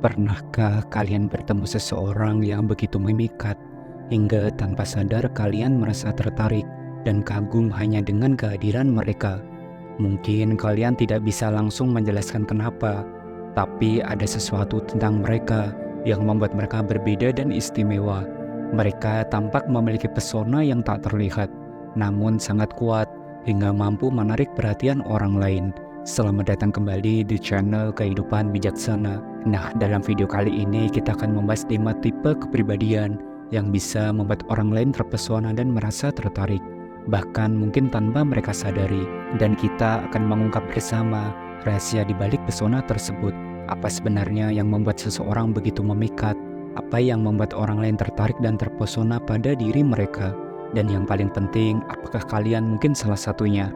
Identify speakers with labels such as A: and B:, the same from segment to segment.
A: Pernahkah kalian bertemu seseorang yang begitu memikat, hingga tanpa sadar kalian merasa tertarik dan kagum hanya dengan kehadiran mereka? Mungkin kalian tidak bisa langsung menjelaskan kenapa, tapi ada sesuatu tentang mereka yang membuat mereka berbeda dan istimewa. Mereka tampak memiliki pesona yang tak terlihat, namun sangat kuat hingga mampu menarik perhatian orang lain. Selamat datang kembali di channel Kehidupan Bijaksana. Nah, dalam video kali ini kita akan membahas 5 tipe kepribadian yang bisa membuat orang lain terpesona dan merasa tertarik, bahkan mungkin tanpa mereka sadari. Dan kita akan mengungkap bersama rahasia di balik pesona tersebut. Apa sebenarnya yang membuat seseorang begitu memikat? Apa yang membuat orang lain tertarik dan terpesona pada diri mereka? Dan yang paling penting, apakah kalian mungkin salah satunya?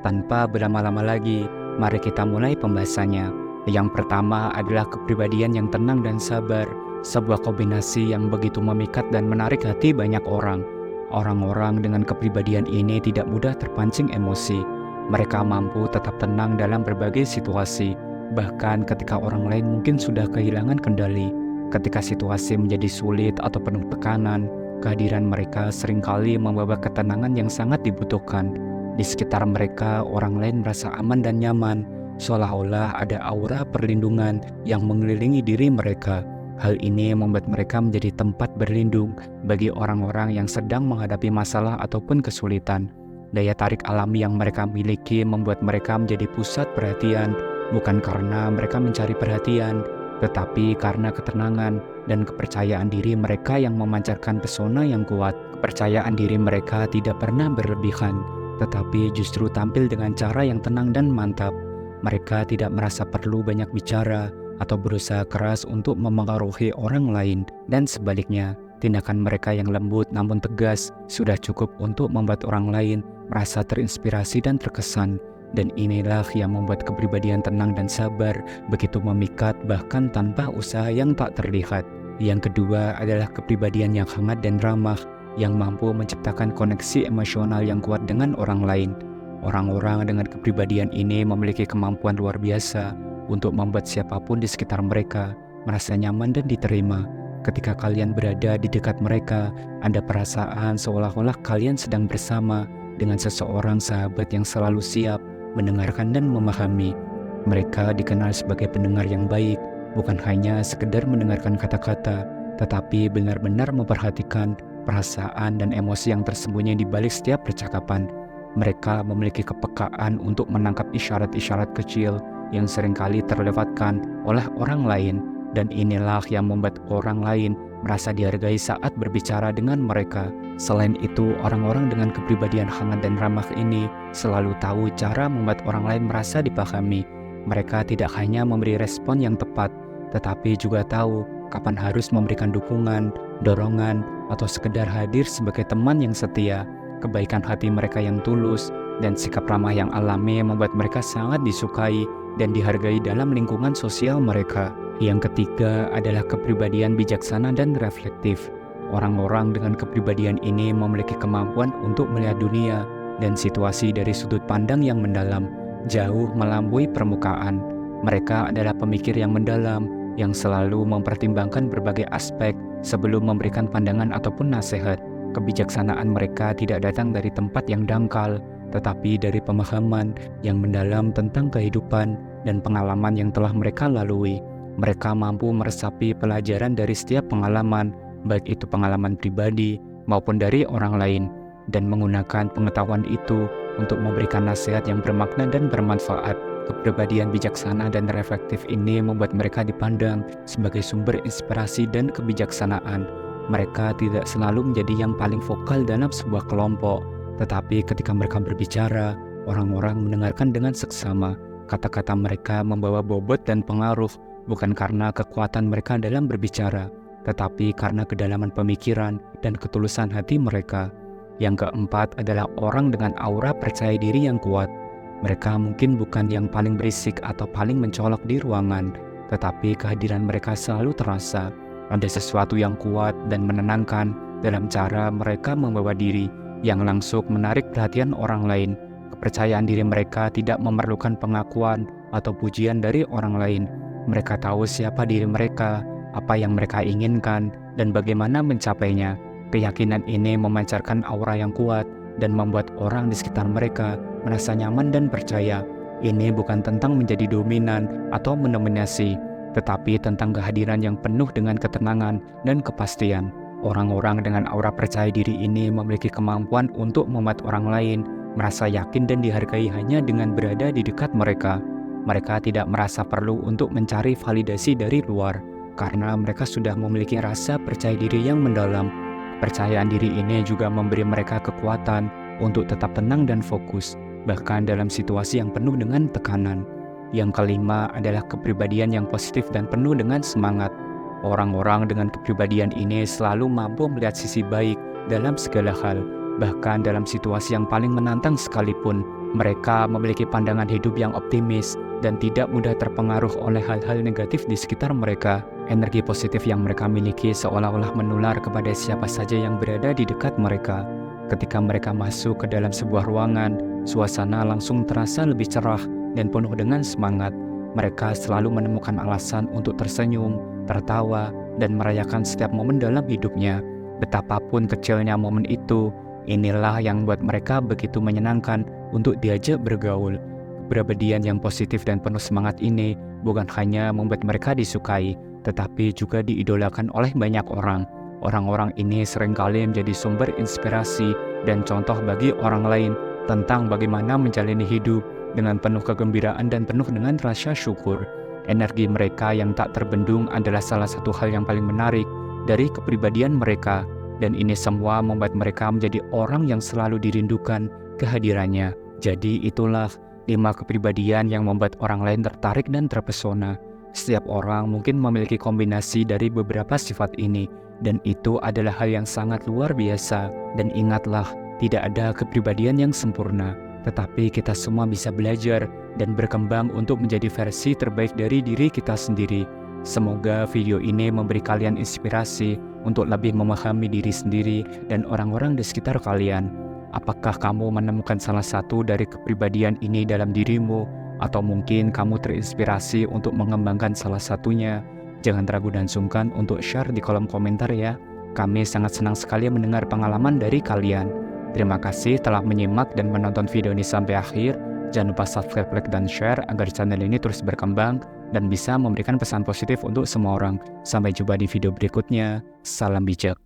A: Tanpa berlama-lama lagi, mari kita mulai pembahasannya. Yang pertama adalah kepribadian yang tenang dan sabar, sebuah kombinasi yang begitu memikat dan menarik hati banyak orang. Orang-orang dengan kepribadian ini tidak mudah terpancing emosi. Mereka mampu tetap tenang dalam berbagai situasi, bahkan ketika orang lain mungkin sudah kehilangan kendali. Ketika situasi menjadi sulit atau penuh tekanan, kehadiran mereka seringkali membawa ketenangan yang sangat dibutuhkan. Di sekitar mereka, orang lain merasa aman dan nyaman, seolah-olah ada aura perlindungan yang mengelilingi diri mereka. Hal ini membuat mereka menjadi tempat berlindung bagi orang-orang yang sedang menghadapi masalah ataupun kesulitan. Daya tarik alami yang mereka miliki membuat mereka menjadi pusat perhatian, bukan karena mereka mencari perhatian, tetapi karena ketenangan dan kepercayaan diri mereka yang memancarkan pesona yang kuat. Kepercayaan diri mereka tidak pernah berlebihan, tetapi justru tampil dengan cara yang tenang dan mantap. Mereka tidak merasa perlu banyak bicara atau berusaha keras untuk memengaruhi orang lain, dan sebaliknya, tindakan mereka yang lembut namun tegas sudah cukup untuk membuat orang lain merasa terinspirasi dan terkesan. Dan inilah yang membuat kepribadian tenang dan sabar begitu memikat bahkan tanpa usaha yang tak terlihat. Yang kedua adalah kepribadian yang hangat dan ramah, yang mampu menciptakan koneksi emosional yang kuat dengan orang lain. Orang-orang dengan kepribadian ini memiliki kemampuan luar biasa untuk membuat siapapun di sekitar mereka merasa nyaman dan diterima. Ketika kalian berada di dekat mereka, ada perasaan seolah-olah kalian sedang bersama dengan seseorang sahabat yang selalu siap mendengarkan dan memahami. Mereka dikenal sebagai pendengar yang baik, bukan hanya sekedar mendengarkan kata-kata, tetapi benar-benar memperhatikan perasaan dan emosi yang tersembunyi di balik setiap percakapan. Mereka memiliki kepekaan untuk menangkap isyarat-isyarat kecil yang seringkali terlewatkan oleh orang lain, dan inilah yang membuat orang lain merasa dihargai saat berbicara dengan mereka. Selain itu, orang-orang dengan kepribadian hangat dan ramah ini selalu tahu cara membuat orang lain merasa dipahami. Mereka tidak hanya memberi respon yang tepat, tetapi juga tahu kapan harus memberikan dukungan, dorongan, atau sekedar hadir sebagai teman yang setia. Kebaikan hati mereka yang tulus dan sikap ramah yang alami membuat mereka sangat disukai dan dihargai dalam lingkungan sosial mereka. Yang ketiga adalah kepribadian bijaksana dan reflektif. Orang-orang dengan kepribadian ini memiliki kemampuan untuk melihat dunia dan situasi dari sudut pandang yang mendalam, jauh melampaui permukaan. Mereka adalah pemikir yang mendalam, yang selalu mempertimbangkan berbagai aspek sebelum memberikan pandangan ataupun nasihat. Kebijaksanaan mereka tidak datang dari tempat yang dangkal, tetapi dari pemahaman yang mendalam tentang kehidupan dan pengalaman yang telah mereka lalui. Mereka mampu meresapi pelajaran dari setiap pengalaman, baik itu pengalaman pribadi maupun dari orang lain, dan menggunakan pengetahuan itu untuk memberikan nasihat yang bermakna dan bermanfaat. Kepribadian bijaksana dan reflektif ini membuat mereka dipandang sebagai sumber inspirasi dan kebijaksanaan. Mereka tidak selalu menjadi yang paling vokal dalam sebuah kelompok, tetapi ketika mereka berbicara, orang-orang mendengarkan dengan seksama. Kata-kata mereka membawa bobot dan pengaruh, bukan karena kekuatan mereka dalam berbicara, tetapi karena kedalaman pemikiran dan ketulusan hati mereka. Yang keempat adalah orang dengan aura percaya diri yang kuat. Mereka mungkin bukan yang paling berisik atau paling mencolok di ruangan, tetapi kehadiran mereka selalu terasa. Ada sesuatu yang kuat dan menenangkan dalam cara mereka membawa diri, yang langsung menarik perhatian orang lain. Kepercayaan diri mereka tidak memerlukan pengakuan atau pujian dari orang lain. Mereka tahu siapa diri mereka, apa yang mereka inginkan, dan bagaimana mencapainya. Keyakinan ini memancarkan aura yang kuat dan membuat orang di sekitar mereka merasa nyaman dan percaya. Ini bukan tentang menjadi dominan atau mendominasi, tetapi tentang kehadiran yang penuh dengan ketenangan dan kepastian. Orang-orang dengan aura percaya diri ini memiliki kemampuan untuk membuat orang lain merasa yakin dan dihargai hanya dengan berada di dekat mereka. Mereka tidak merasa perlu untuk mencari validasi dari luar, karena mereka sudah memiliki rasa percaya diri yang mendalam. Percayaan diri ini juga memberi mereka kekuatan untuk tetap tenang dan fokus, bahkan dalam situasi yang penuh dengan tekanan. Yang kelima adalah kepribadian yang positif dan penuh dengan semangat. Orang-orang dengan kepribadian ini selalu mampu melihat sisi baik dalam segala hal, bahkan dalam situasi yang paling menantang sekalipun. Mereka memiliki pandangan hidup yang optimis dan tidak mudah terpengaruh oleh hal-hal negatif di sekitar mereka. Energi positif yang mereka miliki seolah-olah menular kepada siapa saja yang berada di dekat mereka. Ketika mereka masuk ke dalam sebuah ruangan, suasana langsung terasa lebih cerah dan penuh dengan semangat. Mereka selalu menemukan alasan untuk tersenyum, tertawa, dan merayakan setiap momen dalam hidupnya. Betapapun kecilnya momen itu, inilah yang membuat mereka begitu menyenangkan untuk diajak bergaul. Kepribadian yang positif dan penuh semangat ini bukan hanya membuat mereka disukai, tetapi juga diidolakan oleh banyak orang. Orang-orang ini seringkali menjadi sumber inspirasi dan contoh bagi orang lain tentang bagaimana menjalani hidup dengan penuh kegembiraan dan penuh dengan rasa syukur. Energi mereka yang tak terbendung adalah salah satu hal yang paling menarik dari kepribadian mereka, dan ini semua membuat mereka menjadi orang yang selalu dirindukan kehadirannya. Jadi itulah 5 kepribadian yang membuat orang lain tertarik dan terpesona. Setiap orang mungkin memiliki kombinasi dari beberapa sifat ini, dan itu adalah hal yang sangat luar biasa. Dan ingatlah, tidak ada kepribadian yang sempurna, tetapi kita semua bisa belajar dan berkembang untuk menjadi versi terbaik dari diri kita sendiri. Semoga video ini memberi kalian inspirasi untuk lebih memahami diri sendiri dan orang-orang di sekitar kalian. Apakah kamu menemukan salah satu dari kepribadian ini dalam dirimu? Atau mungkin kamu terinspirasi untuk mengembangkan salah satunya? Jangan ragu dan sungkan untuk share di kolom komentar ya. Kami sangat senang sekali mendengar pengalaman dari kalian. Terima kasih telah menyimak dan menonton video ini sampai akhir. Jangan lupa subscribe, like, dan share agar channel ini terus berkembang dan bisa memberikan pesan positif untuk semua orang. Sampai jumpa di video berikutnya. Salam bijak.